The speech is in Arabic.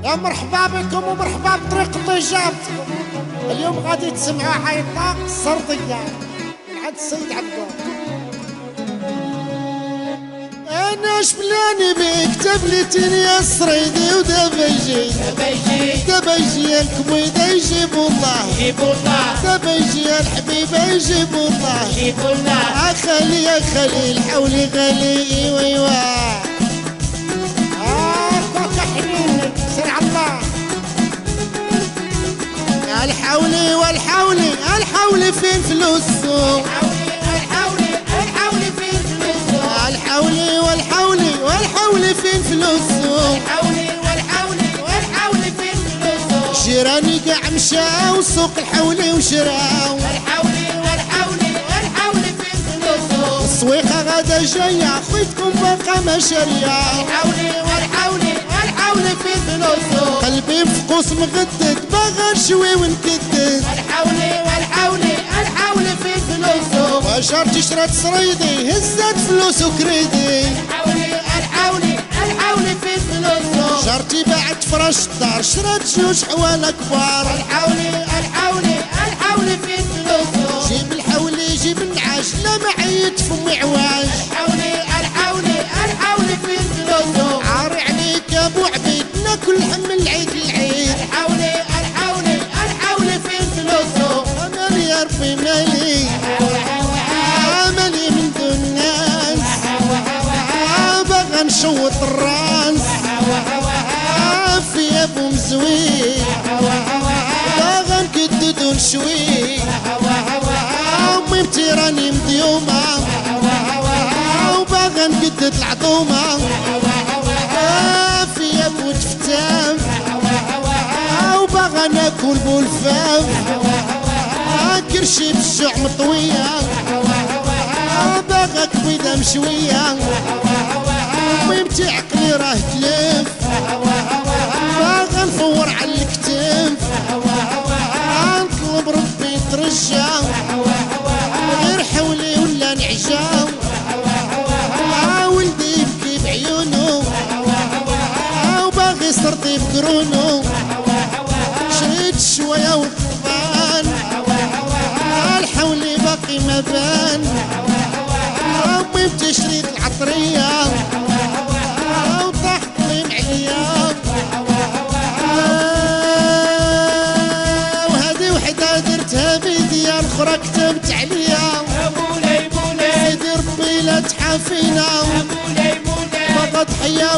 يا مرحبا بكم ومرحبا بطريقة إجابتكم. اليوم غادي تسمعوا حيطة سردية من عند السيد عبود. أنا شبلاني بيك تبلتني يا الصريدي ودابا يجي الكبيدة يجيبوا الله دابا يجي الحبيبة يجيبوا الله. أخلي يا خلي الحولي غالي ايوا الحولي والحولي الحولي فين فلوسه الحولي والحولي فين فلوسه جيراني قاع مشاو سوق الحولي وشراو السويقة غدا جاية خويتكم باقا ما شارية قلبي مفقوس مغدد باغا نشوي ونكدد وشارتي شرات صريدي هزت فلوس وكريدي شارتي باعت فراش الدار شرات جوج حوالا كبار جيب الحولي جيب النعاش لا معيت فمي عواج عاري عليك يا ابو عبيد ناكل هم العيد مالي يا ربي مالي من دون الناس باغا نشوط الراس في ابو مزوي باغا نكدد ونشوي ميمتي راني مديومة وباغا نكدد العظومة في ابو تفتام وباغا ناكل بولفاف كرشي بالجوع مطوية باغا كبيدة مشوية ميمتي عقلي راه تلف باغا نفور على الكتف نطلب ربي يترجى غير حولي ولا نعجا ولدي يبكي بعيونو وباغي يسرطي بقرونو شريت شوية والطفان الحولي باقي ما بان ربي بتشريت العطرية وطاحت لي معليا وهذه وحدة درتها بيديا الأخرى كتبت عليا سيدي ربي لا تحافينا فقط حياة